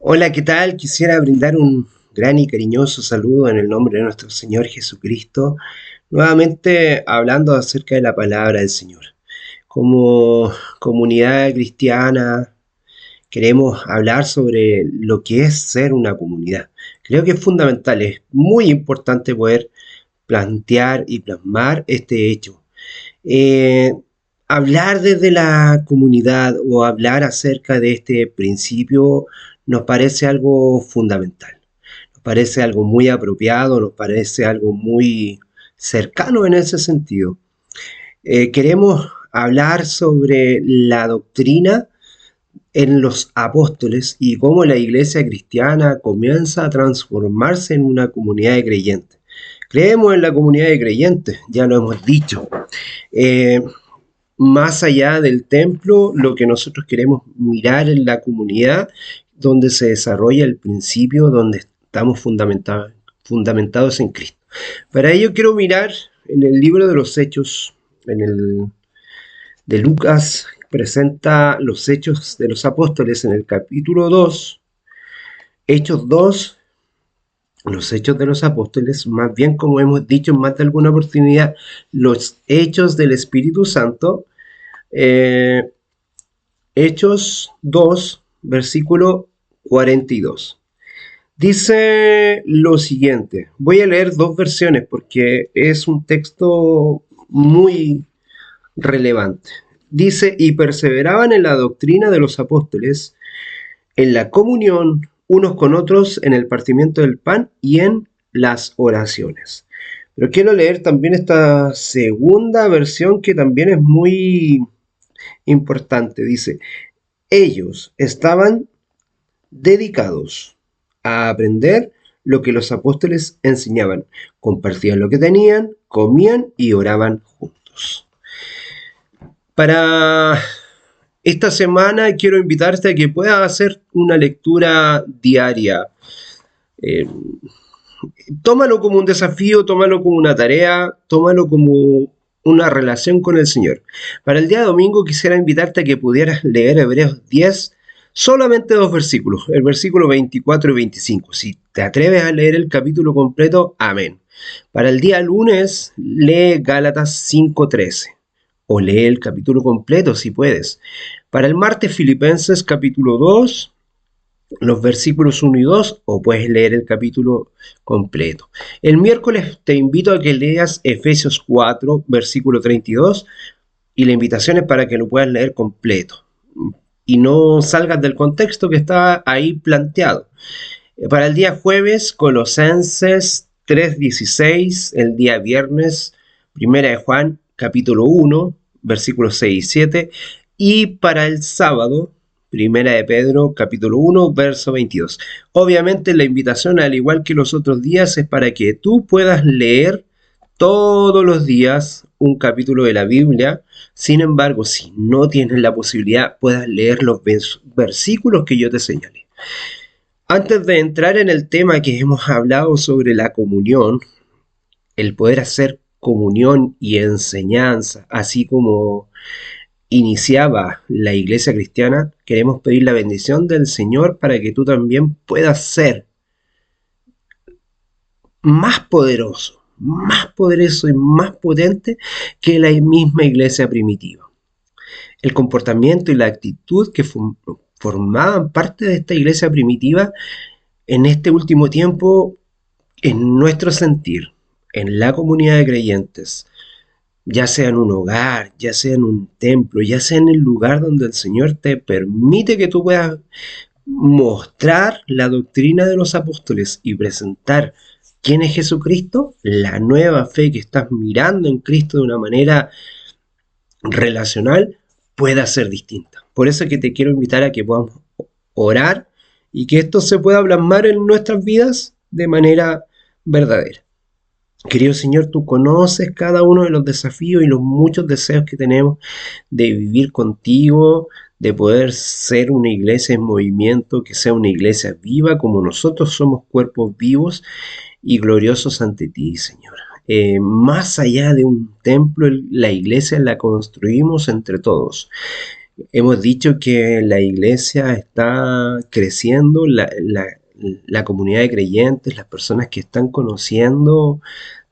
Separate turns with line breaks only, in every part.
Hola, ¿qué tal? Quisiera brindar un gran y cariñoso saludo en el nombre de nuestro Señor Jesucristo, nuevamente hablando acerca de la palabra del Señor. Como comunidad cristiana, queremos hablar sobre lo que es ser una comunidad. Creo que es fundamental, es muy importante poder plantear y plasmar este hecho. Eh, Hablar desde la comunidad o hablar acerca de este principio nos parece algo fundamental, nos parece algo muy apropiado, nos parece algo muy cercano en ese sentido. Queremos hablar sobre la doctrina en los apóstoles y cómo la iglesia cristiana comienza a transformarse en una comunidad de creyentes. Creemos en la comunidad de creyentes, ya lo hemos dicho. Eh, Más allá del templo, lo que nosotros queremos mirar en la comunidad donde se desarrolla el principio, donde estamos fundamentados en Cristo. Para ello quiero mirar en el libro de los Hechos, en el de Lucas, presenta los Hechos de los Apóstoles en el capítulo 2, Hechos 2, los Hechos de los Apóstoles, más bien como hemos dicho en más de alguna oportunidad, los Hechos del Espíritu Santo. eh, Hechos 2, versículo 42. Dice lo siguiente, voy a leer dos versiones porque es un texto muy relevante. Dice, y perseveraban en la doctrina de los apóstoles, en la comunión unos con otros, en el partimiento del pan y en las oraciones. Pero quiero leer también esta segunda versión que también es muy importante. Dice, ellos estaban dedicados a aprender lo que los apóstoles enseñaban, compartían lo que tenían, comían y oraban juntos. Para esta semana quiero invitarte a que puedas hacer una lectura diaria. Eh, Tómalo como un desafío, tómalo como una tarea, tómalo como una relación con el Señor. Para el día domingo quisiera invitarte a que pudieras leer Hebreos 10, solamente dos versículos, el versículo 24 y 25. Si te atreves a leer el capítulo completo, amén. Para el día lunes, lee Gálatas 5:13 o lee el capítulo completo si puedes. Para el martes, Filipenses capítulo 2, los versículos 1 y 2 o puedes leer el capítulo completo. El miércoles te invito a que leas Efesios 4, versículo 32 y la invitación es para que lo puedas leer completo y no salgas del contexto que está ahí planteado. Para el día jueves, Colosenses 3:16, el día viernes, Primera de Juan, capítulo 1, versículos 6 y 7, y para el sábado, Primera de Pedro, capítulo 1, verso 22. Obviamente la invitación, al igual que los otros días, es para que tú puedas leer todos los días un capítulo de la Biblia. Sin embargo, si no tienes la posibilidad, puedas leer los versículos que yo te señalé. Antes de entrar en el tema que hemos hablado sobre la comunión, el poder hacer comunión y enseñanza, así como iniciaba la iglesia cristiana, queremos pedir la bendición del Señor para que tú también puedas ser más poderoso y más potente que la misma iglesia primitiva. El comportamiento y la actitud que formaban parte de esta iglesia primitiva en este último tiempo, en nuestro sentir, en la comunidad de creyentes, ya sea en un hogar, ya sea en un templo, ya sea en el lugar donde el Señor te permite que tú puedas mostrar la doctrina de los apóstoles y presentar quién es Jesucristo, la nueva fe que estás mirando en Cristo de una manera relacional pueda ser distinta. Por eso es que te quiero invitar a que podamos orar y que esto se pueda plasmar en nuestras vidas de manera verdadera. Querido Señor, tú conoces cada uno de los desafíos y los muchos deseos que tenemos de vivir contigo, de poder ser una iglesia en movimiento, que sea una iglesia viva como nosotros somos cuerpos vivos y gloriosos ante ti, Señor. Más allá de un templo, la iglesia la construimos entre todos. Hemos dicho que la iglesia está creciendo, la comunidad de creyentes, las personas que están conociendo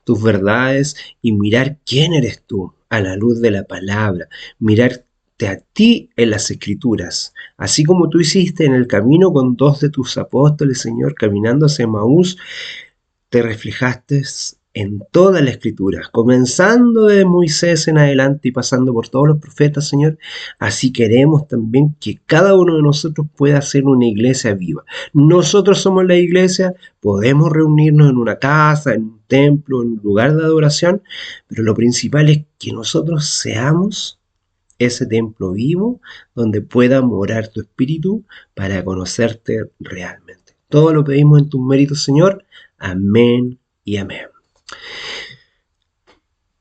tus verdades y mirar quién eres tú a la luz de la palabra, mirarte a ti en las escrituras, así como tú hiciste en el camino con dos de tus apóstoles, Señor, caminando hacia Maús, te reflejaste en toda la escritura, comenzando de Moisés en adelante y pasando por todos los profetas, Señor. Así queremos también que cada uno de nosotros pueda ser una iglesia viva. Nosotros somos la iglesia, podemos reunirnos en una casa, en un templo, en un lugar de adoración, pero lo principal es que nosotros seamos ese templo vivo donde pueda morar tu espíritu para conocerte realmente. Todo lo pedimos en tus méritos, Señor. Amén y amén.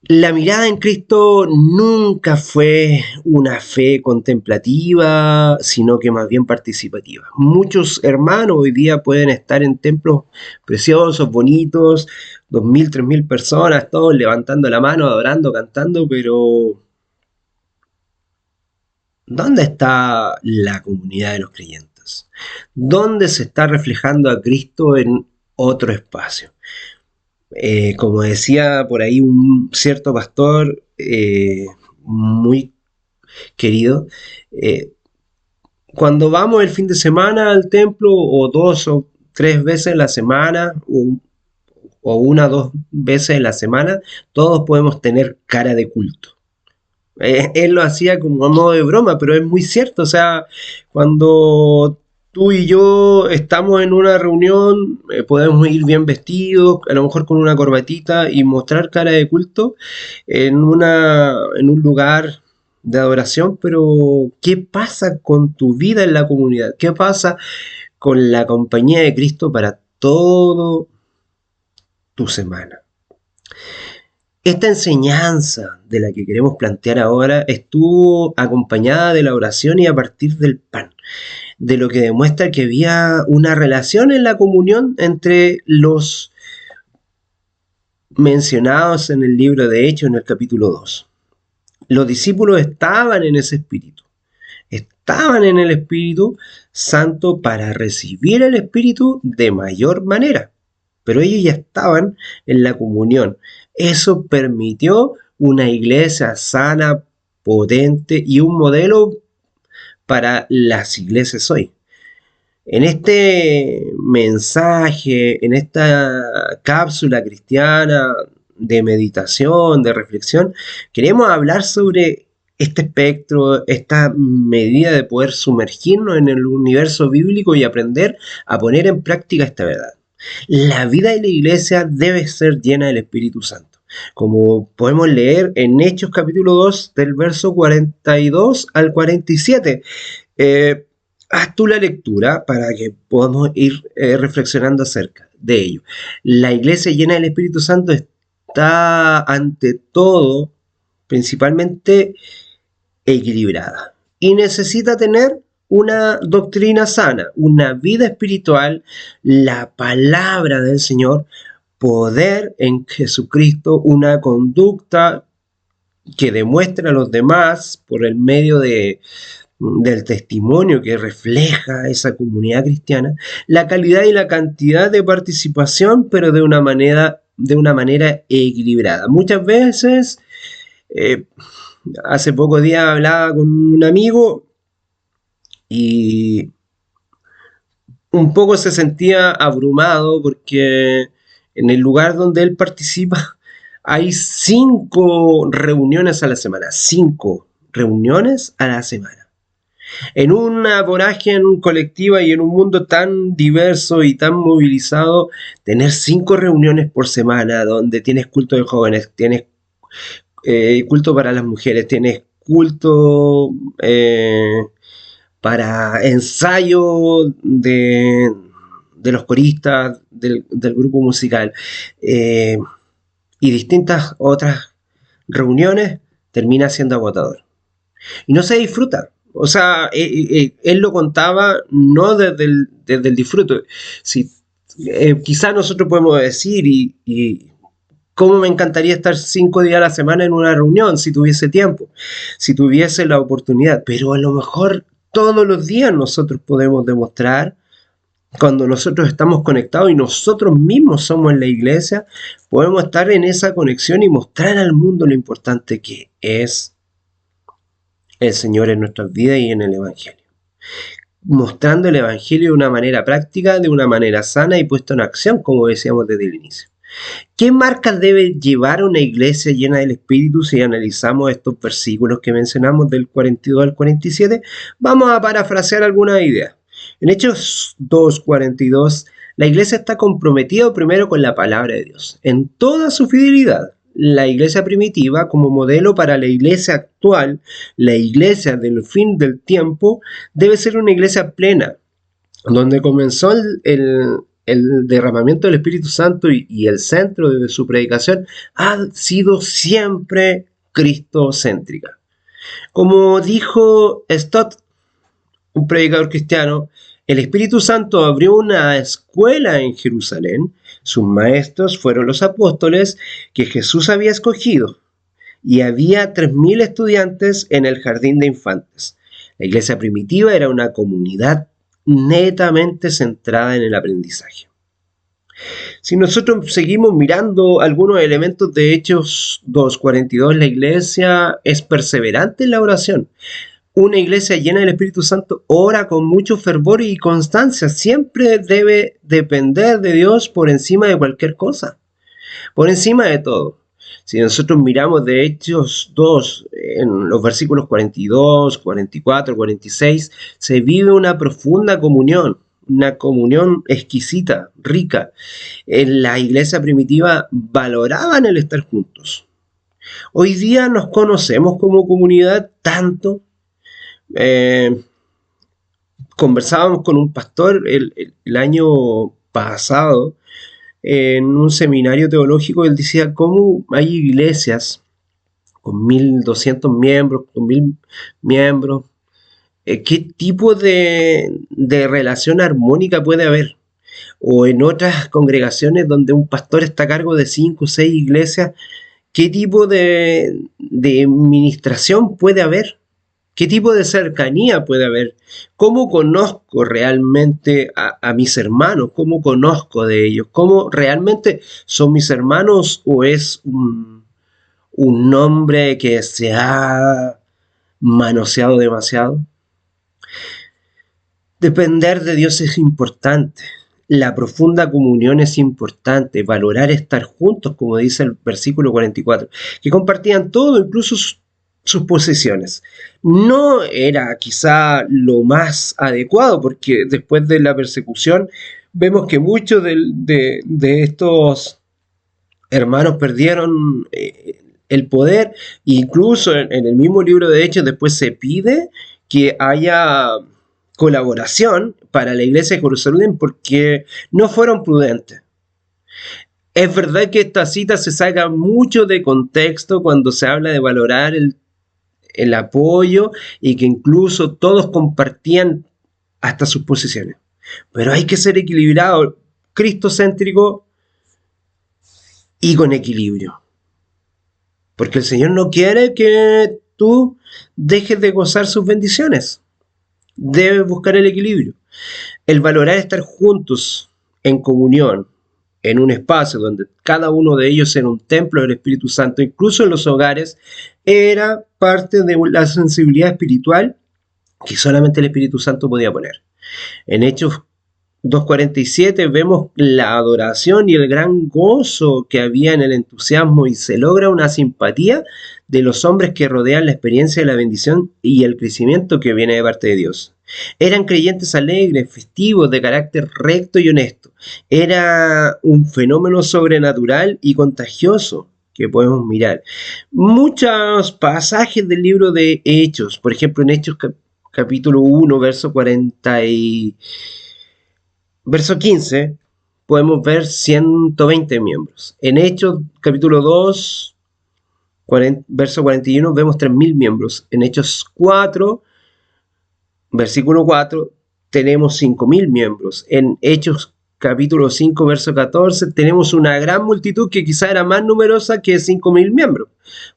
La mirada en Cristo nunca fue una fe contemplativa, sino que más bien participativa. Muchos hermanos hoy día pueden estar en templos preciosos, bonitos, 2.000, 3.000 personas, todos levantando la mano, adorando, cantando, pero ¿dónde está la comunidad de los creyentes? ¿Dónde se está reflejando a Cristo en otro espacio? Como decía por ahí un cierto pastor muy querido, cuando vamos el fin de semana al templo o 2 o 3 veces en la semana o 1 o 2 veces en la semana, todos podemos tener cara de culto. Él lo hacía como a modo de broma, pero es muy cierto. O sea, cuando tú y yo estamos en una reunión, podemos ir bien vestidos, a lo mejor con una corbatita y mostrar cara de culto en un lugar de adoración, pero ¿qué pasa con tu vida en la comunidad? ¿Qué pasa con la compañía de Cristo para toda tu semana? Esta enseñanza de la que queremos plantear ahora estuvo acompañada de la oración y a partir del pan, de lo que demuestra que había una relación en la comunión entre los mencionados en el libro de Hechos en el capítulo 2. Los discípulos estaban en ese espíritu, estaban en el Espíritu Santo para recibir el Espíritu de mayor manera, pero ellos ya estaban en la comunión. Eso permitió una iglesia sana, potente y un modelo para las iglesias hoy. En este mensaje, en esta cápsula cristiana de meditación, de reflexión, queremos hablar sobre este espectro, esta medida de poder sumergirnos en el universo bíblico y aprender a poner en práctica esta verdad. La vida de la iglesia debe ser llena del Espíritu Santo, como podemos leer en Hechos capítulo 2 del verso 42 al 47. Haz tú la lectura para que podamos ir reflexionando acerca de ello. La iglesia llena del Espíritu Santo está ante todo principalmente equilibrada y necesita tener una doctrina sana, una vida espiritual, la palabra del Señor, poder en Jesucristo, una conducta que demuestre a los demás por el medio del testimonio que refleja esa comunidad cristiana, la calidad y la cantidad de participación, pero de una manera equilibrada. Muchas veces, hace pocos días hablaba con un amigo y un poco se sentía abrumado porque en el lugar donde él participa hay 5 reuniones a la semana, 5 reuniones a la semana. En una vorágine colectiva y en un mundo tan diverso y tan movilizado, tener 5 reuniones por semana donde tienes culto de jóvenes, tienes culto para las mujeres, tienes culto para ensayo de los coristas, del grupo musical y distintas otras reuniones, termina siendo agotador. Y no se disfruta. O sea, él lo contaba no desde el disfrute. Si, quizás nosotros podemos decir, y ¿Cómo me encantaría estar 5 días a la semana en una reunión si tuviese tiempo, si tuviese la oportunidad? Pero a lo mejor todos los días nosotros podemos demostrar, cuando nosotros estamos conectados y nosotros mismos somos la iglesia, podemos estar en esa conexión y mostrar al mundo lo importante que es el Señor en nuestras vidas y en el Evangelio. Mostrando el Evangelio de una manera práctica, de una manera sana y puesto en acción, como decíamos desde el inicio. ¿Qué marcas debe llevar una iglesia llena del Espíritu? Si analizamos estos versículos que mencionamos del 42 al 47, vamos a parafrasear algunas ideas. En Hechos 2:42, la iglesia está comprometida primero con la palabra de Dios, en toda su fidelidad. La iglesia primitiva, como modelo para la iglesia actual, la iglesia del fin del tiempo, debe ser una iglesia plena, donde comenzó el derramamiento del Espíritu Santo y el centro de su predicación ha sido siempre cristocéntrica. Como dijo Stott, un predicador cristiano, el Espíritu Santo abrió una escuela en Jerusalén. Sus maestros fueron los apóstoles que Jesús había escogido, y había 3.000 estudiantes en el jardín de infantes. La iglesia primitiva era una comunidad netamente centrada en el aprendizaje. Si nosotros seguimos mirando algunos elementos de Hechos 2:42, la iglesia es perseverante en la oración. Una iglesia llena del Espíritu Santo ora con mucho fervor y constancia. Siempre debe depender de Dios por encima de cualquier cosa, por encima de todo. Si nosotros miramos de Hechos 2, en los versículos 42, 44, 46, se vive una profunda comunión, una comunión exquisita, rica. En la iglesia primitiva valoraban el estar juntos. Hoy día nos conocemos como comunidad tanto. Conversábamos con un pastor el año pasado en un seminario teológico. Él decía cómo hay iglesias con 1.200 miembros, con 1.000 miembros. ¿Qué tipo de relación armónica puede haber? O en otras congregaciones donde un pastor está a cargo de 5 o 6 iglesias, ¿qué tipo de ministración puede haber? ¿Qué tipo de cercanía puede haber? ¿Cómo conozco realmente a mis hermanos? ¿Cómo conozco de ellos? ¿Cómo realmente son mis hermanos o es un nombre que se ha manoseado demasiado? Depender de Dios es importante. La profunda comunión es importante. Valorar estar juntos, como dice el versículo 44, que compartían todo, incluso sus posesiones. No era quizá lo más adecuado, porque después de la persecución vemos que muchos de estos hermanos perdieron el poder. Incluso en el mismo libro de Hechos después se pide que haya colaboración para la iglesia de Jerusalén porque no fueron prudentes. Es verdad que esta cita se saca mucho de contexto cuando se habla de valorar el apoyo y que incluso todos compartían hasta sus posiciones. Pero hay que ser equilibrado, cristocéntrico y con equilibrio. Porque el Señor no quiere que tú dejes de gozar sus bendiciones. Debes buscar el equilibrio. El valorar estar juntos en comunión, en un espacio donde cada uno de ellos era un templo del Espíritu Santo, incluso en los hogares, era parte de la sensibilidad espiritual que solamente el Espíritu Santo podía poner. En Hechos 2:47 vemos la adoración y el gran gozo que había en el entusiasmo, y se logra una simpatía de los hombres que rodean la experiencia de la bendición y el crecimiento que viene de parte de Dios. Eran creyentes alegres, festivos, de carácter recto y honesto. Era un fenómeno sobrenatural y contagioso que podemos mirar. Muchos pasajes del libro de Hechos, por ejemplo en Hechos capítulo 1, verso 15, podemos ver 120 miembros. En Hechos capítulo 2, verso 41, vemos 3.000 miembros. En Hechos 4, versículo 4, tenemos 5.000 miembros. En Hechos capítulo 5, verso 14, tenemos una gran multitud que quizá era más numerosa que 5.000 miembros.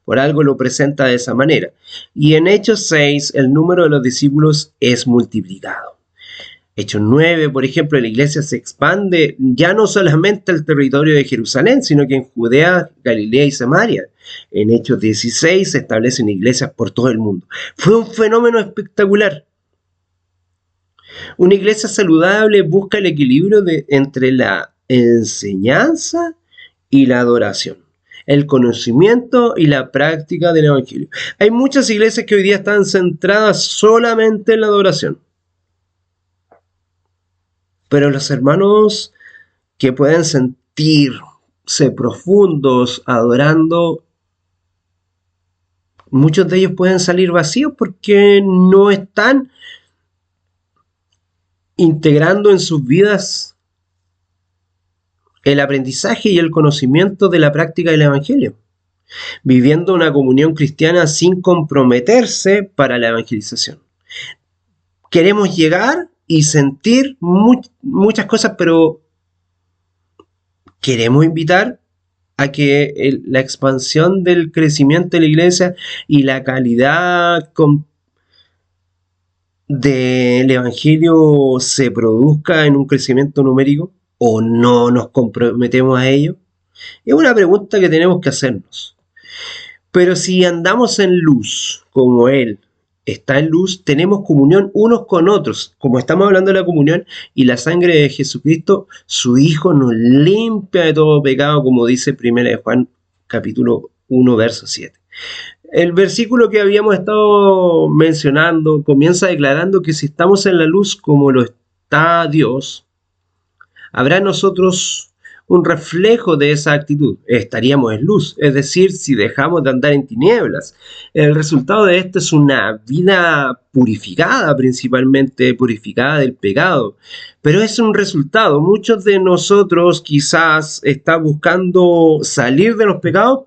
Por algo lo presenta de esa manera. Y en Hechos 6, el número de los discípulos es multiplicado. Hechos 9, por ejemplo, la iglesia se expande ya no solamente al territorio de Jerusalén, sino que en Judea, Galilea y Samaria. En Hechos 16 se establecen iglesias por todo el mundo. Fue un fenómeno espectacular. Una iglesia saludable busca el equilibrio entre la enseñanza y la adoración, el conocimiento y la práctica del evangelio. Hay muchas iglesias que hoy día están centradas solamente en la adoración. Pero los hermanos que pueden sentirse profundos adorando, muchos de ellos pueden salir vacíos porque no están integrando en sus vidas el aprendizaje y el conocimiento de la práctica del evangelio, viviendo una comunión cristiana sin comprometerse para la evangelización. Queremos llegar y sentir muchas cosas, pero queremos invitar a que la expansión del crecimiento de la iglesia y la calidad del evangelio se produzca en un crecimiento numérico, o no nos comprometemos a ello. Es una pregunta que tenemos que hacernos. Pero si andamos en luz, como Él está en luz, tenemos comunión unos con otros. Como estamos hablando de la comunión, y la sangre de Jesucristo, su Hijo, nos limpia de todo pecado, como dice 1 Juan capítulo 1, verso 7. El versículo que habíamos estado mencionando comienza declarando que si estamos en la luz como lo está Dios, habrá en nosotros un reflejo de esa actitud. Estaríamos en luz, es decir, si dejamos de andar en tinieblas. El resultado de esto es una vida purificada, principalmente purificada del pecado. Pero es un resultado. Muchos de nosotros quizás están buscando salir de los pecados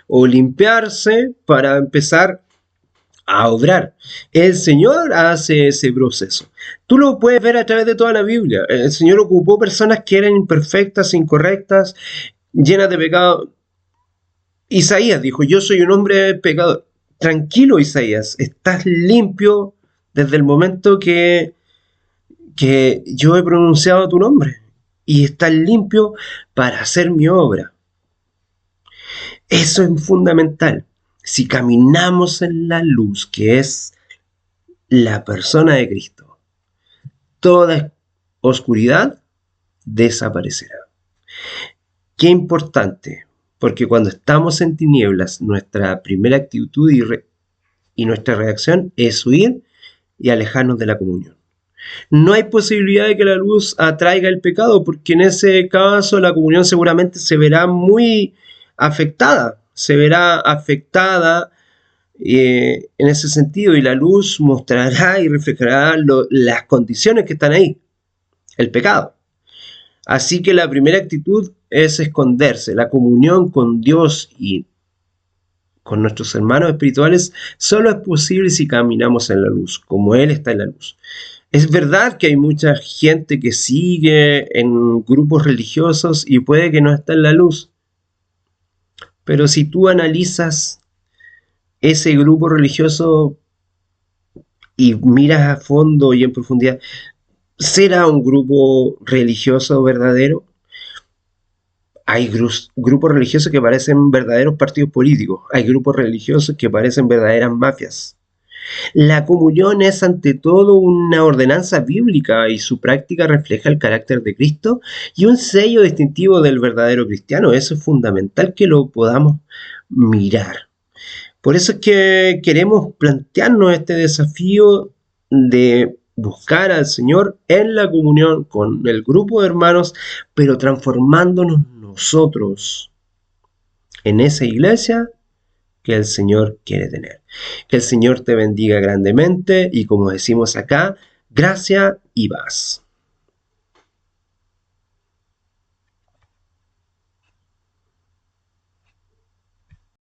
o limpiarse para empezar a obrar. El Señor hace ese proceso. Tú lo puedes ver a través de toda la Biblia. El Señor ocupó personas que eran imperfectas, incorrectas, llenas de pecado. Isaías dijo: yo soy un hombre pecador. Tranquilo, Isaías, estás limpio desde el momento que yo he pronunciado tu nombre, y estás limpio para hacer mi obra. Eso es fundamental. Si caminamos en la luz, que es la persona de Cristo, toda oscuridad desaparecerá. Qué importante, porque cuando estamos en tinieblas, nuestra primera actitud y nuestra reacción es huir y alejarnos de la comunión. No hay posibilidad de que la luz atraiga el pecado, porque en ese caso la comunión seguramente se verá muy afectada, en ese sentido, y la luz mostrará y reflejará las condiciones que están ahí, el pecado. Así que la primera actitud es esconderse. La comunión con Dios y con nuestros hermanos espirituales solo es posible si caminamos en la luz, como Él está en la luz. Es verdad que hay mucha gente que sigue en grupos religiosos y puede que no esté en la luz, pero si tú analizas ese grupo religioso y miras a fondo y en profundidad, ¿será un grupo religioso verdadero? Hay grupos religiosos que parecen verdaderos partidos políticos. Hay grupos religiosos que parecen verdaderas mafias. La comunión es ante todo una ordenanza bíblica y su práctica refleja el carácter de Cristo y un sello distintivo del verdadero cristiano. Eso es fundamental que lo podamos mirar. Por eso es que queremos plantearnos este desafío de buscar al Señor en la comunión con el grupo de hermanos, pero transformándonos nosotros en esa iglesia que el Señor quiere tener. Que el Señor te bendiga grandemente y, como decimos acá, gracia y paz.